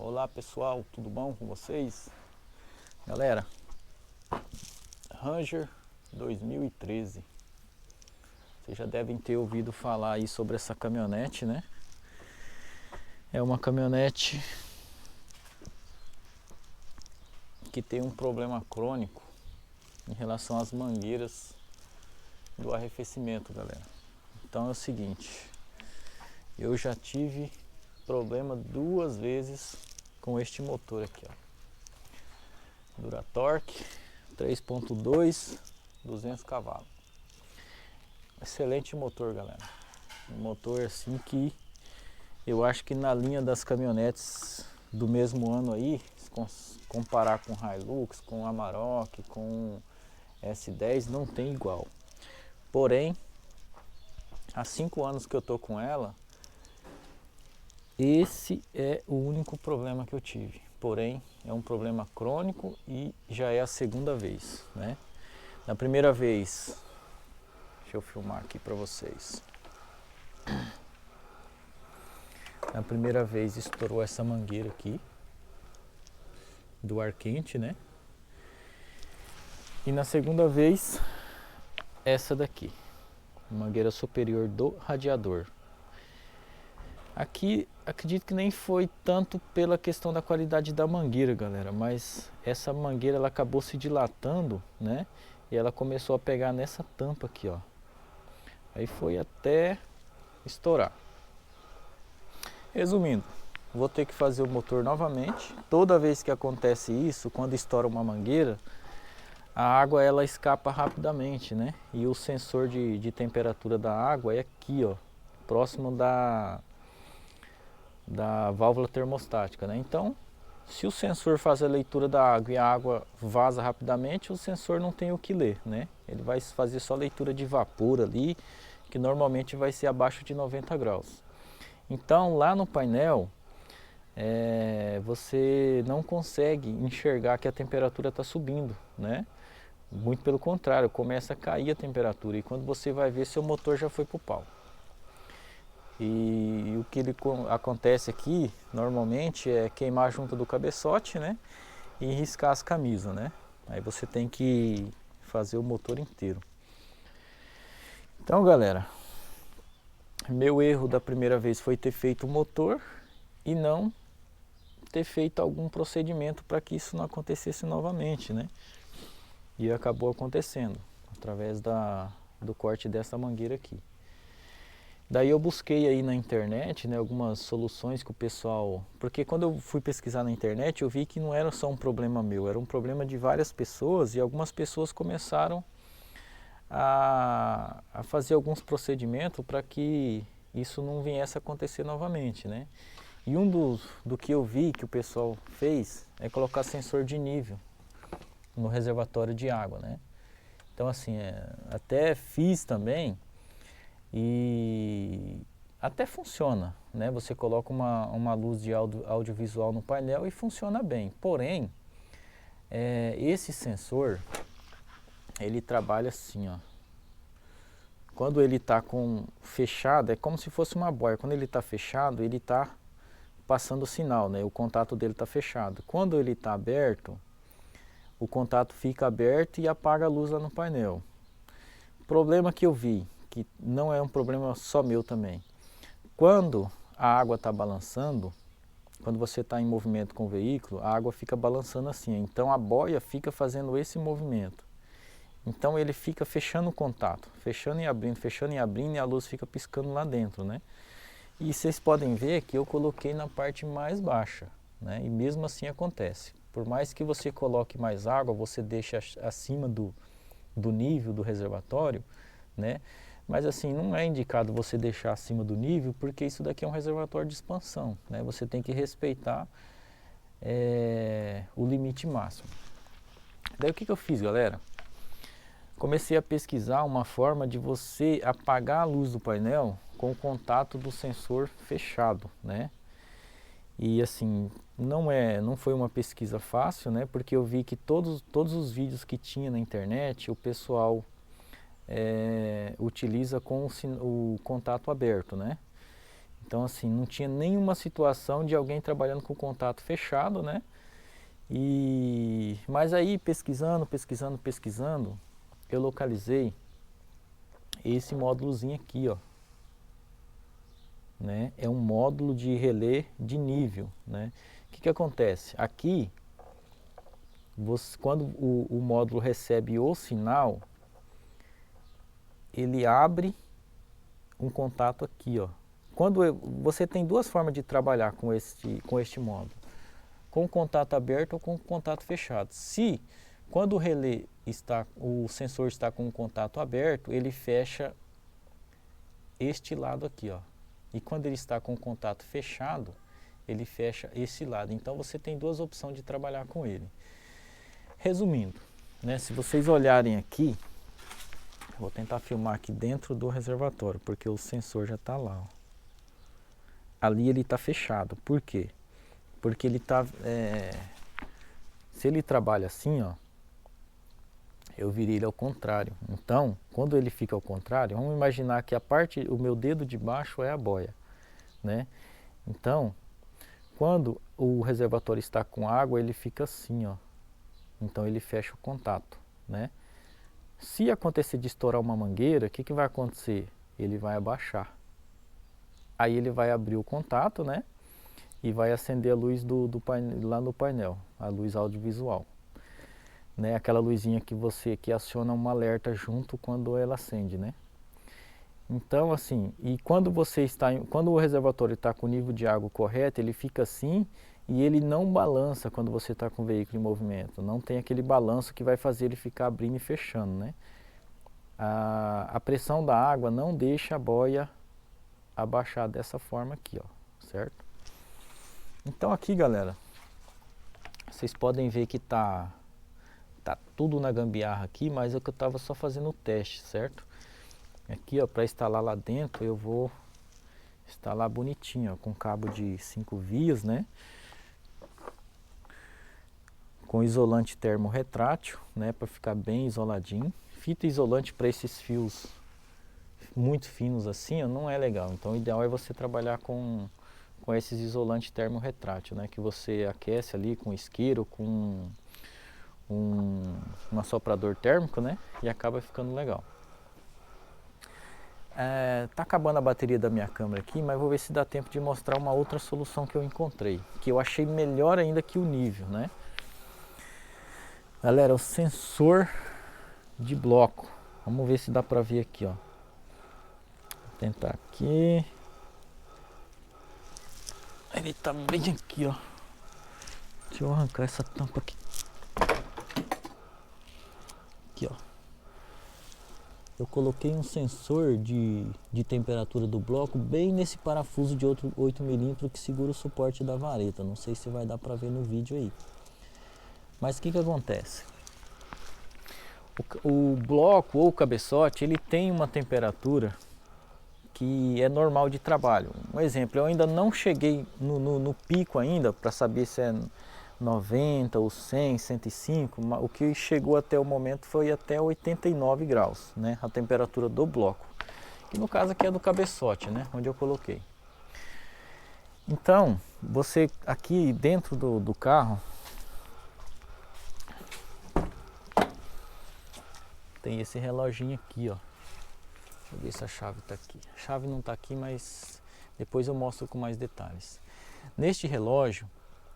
Olá pessoal, tudo bom com vocês? Galera, Ranger 2013. Vocês já devem ter ouvido falar aí sobre essa caminhonete, né? É uma caminhonete que tem um problema crônico em relação às mangueiras do arrefecimento, galera. Então é o seguinte, eu já tive problema 2 vezes com este motor aqui, ó. Duratorque 3.2, 200 cavalos. Excelente motor, galera. Um motor assim que eu acho que na linha das caminhonetes do mesmo ano aí, se comparar com Hilux, com Amarok, com S10, não tem igual. Porém, há 5 anos que eu tô com ela, esse é o único problema que eu tive. Porém, é um problema crônico e já é a segunda vez, né? Na primeira vez, deixa eu filmar aqui para vocês. Na primeira vez estourou essa mangueira aqui do ar quente, né? E na segunda vez, essa daqui, mangueira superior do radiador. Aqui acredito que nem foi tanto pela questão da qualidade da mangueira, galera, mas essa mangueira ela acabou se dilatando, né? E ela começou a pegar nessa tampa aqui, ó. Aí foi até estourar. Resumindo, vou ter que fazer o motor novamente. Toda vez que acontece isso, quando estoura uma mangueira, a água ela escapa rapidamente, né? E o sensor de temperatura da água é aqui, ó, próximo da válvula termostática, né? Então, se o sensor faz a leitura da água e a água vaza rapidamente, o sensor não tem o que ler, né? Ele vai fazer só leitura de vapor ali, que normalmente vai ser abaixo de 90 graus. Então, lá no painel, você não consegue enxergar que a temperatura está subindo, né? Muito pelo contrário, começa a cair a temperatura e quando você vai ver, seu motor já foi pro pau. E o que acontece aqui, normalmente, é queimar a junta do cabeçote, né? E riscar as camisas, né? Aí você tem que fazer o motor inteiro. Então, galera, meu erro da primeira vez foi ter feito o motor e não ter feito algum procedimento para que isso não acontecesse novamente, né? E acabou acontecendo, através do corte dessa mangueira aqui. Daí eu busquei aí na internet, né, algumas soluções que o pessoal... Porque quando eu fui pesquisar na internet, eu vi que não era só um problema meu, era um problema de várias pessoas e algumas pessoas começaram a fazer alguns procedimentos para que isso não viesse a acontecer novamente, né? E do que eu vi que o pessoal fez é colocar sensor de nível no reservatório de água, né? Então assim, até fiz também e até funciona, né? Você coloca uma luz de audiovisual no painel e funciona bem. Porém, esse sensor, ele trabalha assim, ó. Quando ele está fechado, é como se fosse uma boia. Quando ele está fechado, ele está passando sinal, né? O contato dele está fechado. Quando ele está aberto, o contato fica aberto e apaga a luz lá no painel. O problema que eu vi, que não é um problema só meu também. Quando a água está balançando, quando você está em movimento com o veículo, a água fica balançando assim. Então a boia fica fazendo esse movimento. Então ele fica fechando o contato, fechando e abrindo e a luz fica piscando lá dentro, né? E vocês podem ver que eu coloquei na parte mais baixa, né? E mesmo assim acontece. Por mais que você coloque mais água, você deixa acima do nível do reservatório, né? Mas assim, não é indicado você deixar acima do nível, porque isso daqui é um reservatório de expansão, né? Você tem que respeitar o limite máximo. Daí o que eu fiz, galera? Comecei a pesquisar uma forma de você apagar a luz do painel com o contato do sensor fechado, né? E assim, não foi uma pesquisa fácil, né? Porque eu vi que todos os vídeos que tinha na internet, o pessoal utiliza com o contato aberto, né? Então assim, não tinha nenhuma situação de alguém trabalhando com contato fechado, né? Mas aí pesquisando, eu localizei esse módulozinho aqui, ó. Né? É um módulo de relé de nível, né? O que acontece? Aqui, quando o módulo recebe o sinal, ele abre um contato aqui, ó. Você tem duas formas de trabalhar com este módulo: com o contato aberto ou com o contato fechado. Quando o relé o sensor está com o contato aberto, ele fecha este lado aqui, ó. E quando ele está com o contato fechado, ele fecha esse lado. Então você tem duas opções de trabalhar com ele. Resumindo, né, se vocês olharem aqui, vou tentar filmar aqui dentro do reservatório, porque o sensor já está lá, ó. Ali ele está fechado. Por quê? Porque ele está... se ele trabalha assim, ó, eu virei ele ao contrário. Então, quando ele fica ao contrário, vamos imaginar que o meu dedo de baixo é a boia, né? Então, quando o reservatório está com água, ele fica assim, ó. Então ele fecha o contato, né? Se acontecer de estourar uma mangueira, o que vai acontecer? Ele vai abaixar. Aí ele vai abrir o contato, né? E vai acender a luz lá no painel, a luz audiovisual. Né? Aquela luzinha que aciona um alerta junto quando ela acende, né? Então assim, e quando o reservatório está com o nível de água correto, ele fica assim e ele não balança quando você está com o veículo em movimento. Não tem aquele balanço que vai fazer ele ficar abrindo e fechando, né? A pressão da água não deixa a boia abaixar dessa forma aqui, ó, certo? Então aqui, galera, vocês podem ver que tá tudo na gambiarra aqui, mas é que eu estava só fazendo o teste, certo? Aqui, ó, para instalar lá dentro, eu vou instalar bonitinho, ó, com cabo de 5 vias, né? Com isolante termorretrátil, né, para ficar bem isoladinho. Fita isolante para esses fios muito finos assim, ó, não é legal. Então o ideal é você trabalhar com esses isolantes termorretrátil, né, que você aquece ali com isqueiro, com um assoprador térmico, né, e acaba ficando legal. Tá acabando a bateria da minha câmera aqui, mas vou ver se dá tempo de mostrar uma outra solução que eu encontrei, que eu achei melhor ainda que o nível, né. Galera, o sensor de bloco, vamos ver se dá pra ver aqui, ó. Vou tentar aqui. Ele tá bem aqui, ó. Deixa eu arrancar essa tampa aqui. Aqui, ó. Eu coloquei um sensor de temperatura do bloco bem nesse parafuso de 8 milímetros que segura o suporte da vareta. Não sei se vai dar pra ver no vídeo aí. Mas o que acontece? O bloco ou o cabeçote, ele tem uma temperatura que é normal de trabalho. Um exemplo, eu ainda não cheguei no pico ainda para saber se é 90 ou 100, 105, o que chegou até o momento foi até 89 graus, né, a temperatura do bloco. E no caso aqui é do cabeçote, né, onde eu coloquei. Então, você aqui dentro do carro tem esse reloginho aqui, ó. Deixa eu ver se a chave está aqui. A chave não está aqui, mas depois eu mostro com mais detalhes. Neste relógio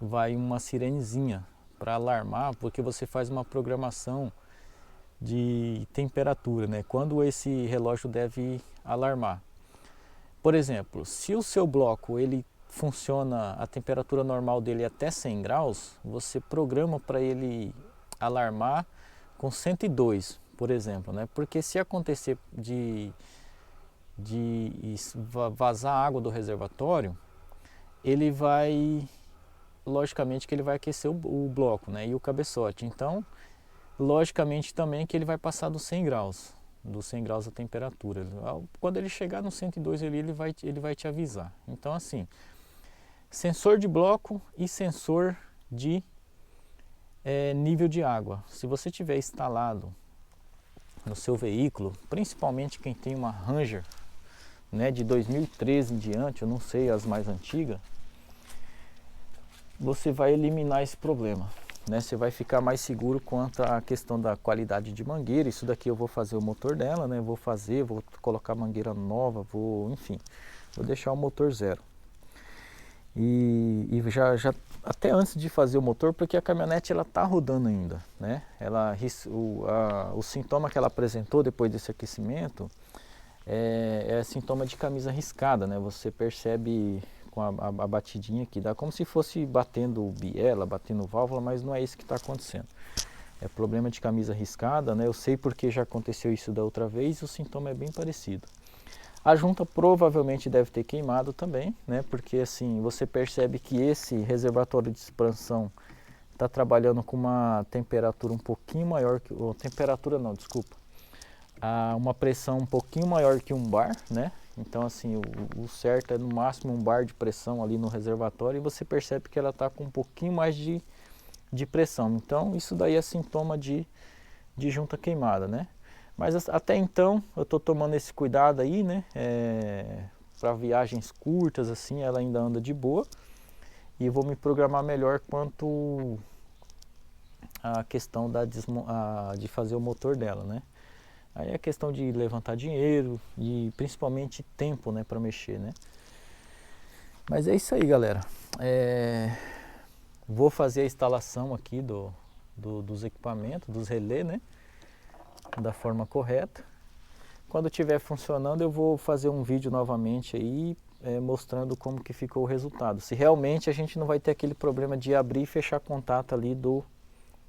vai uma sirenezinha para alarmar, porque você faz uma programação de temperatura, né? Quando esse relógio deve alarmar. Por exemplo, se o seu bloco ele funciona, a temperatura normal dele é até 100 graus, você programa para ele alarmar com 102, por exemplo, né? Porque se acontecer de vazar água do reservatório, ele vai, logicamente que ele vai aquecer o bloco, né? E o cabeçote. Então, logicamente também que ele vai passar dos 100 graus, a temperatura. Quando ele chegar no 102 ele vai te avisar. Então assim, sensor de bloco e sensor de nível de água. Se você tiver instalado no seu veículo, principalmente quem tem uma Ranger, né, de 2013 em diante, eu não sei as mais antigas, você vai eliminar esse problema, né? Você vai ficar mais seguro quanto à questão da qualidade de mangueira. Isso daqui eu vou fazer o motor dela, né? Vou colocar mangueira nova, enfim, vou deixar o motor zero. E já até antes de fazer o motor, porque a caminhonete ela tá rodando ainda, né? O sintoma que ela apresentou depois desse aquecimento é sintoma de camisa riscada, né? Você percebe com a batidinha que dá como se fosse batendo biela, batendo válvula, mas não é isso que está acontecendo. É problema de camisa riscada, né? Eu sei porque já aconteceu isso da outra vez e o sintoma é bem parecido. A junta provavelmente deve ter queimado também, né? Porque assim, você percebe que esse reservatório de expansão está trabalhando com uma temperatura um pouquinho maior que... temperatura não, desculpa. Uma pressão um pouquinho maior que um bar, né? Então assim, o certo é no máximo um bar de pressão ali no reservatório e você percebe que ela está com um pouquinho mais de pressão. Então isso daí é sintoma de junta queimada, né? Mas até então eu estou tomando esse cuidado aí, né? Para viagens curtas assim, ela ainda anda de boa. E vou me programar melhor quanto à questão de fazer o motor dela, né? Aí é questão de levantar dinheiro e principalmente tempo, né, para mexer, né? Mas é isso aí, galera. Vou fazer a instalação aqui dos equipamentos, dos relés, né? Da forma correta. Quando estiver funcionando, eu vou fazer um vídeo novamente aí, mostrando como que ficou o resultado. Se realmente a gente não vai ter aquele problema de abrir e fechar contato ali do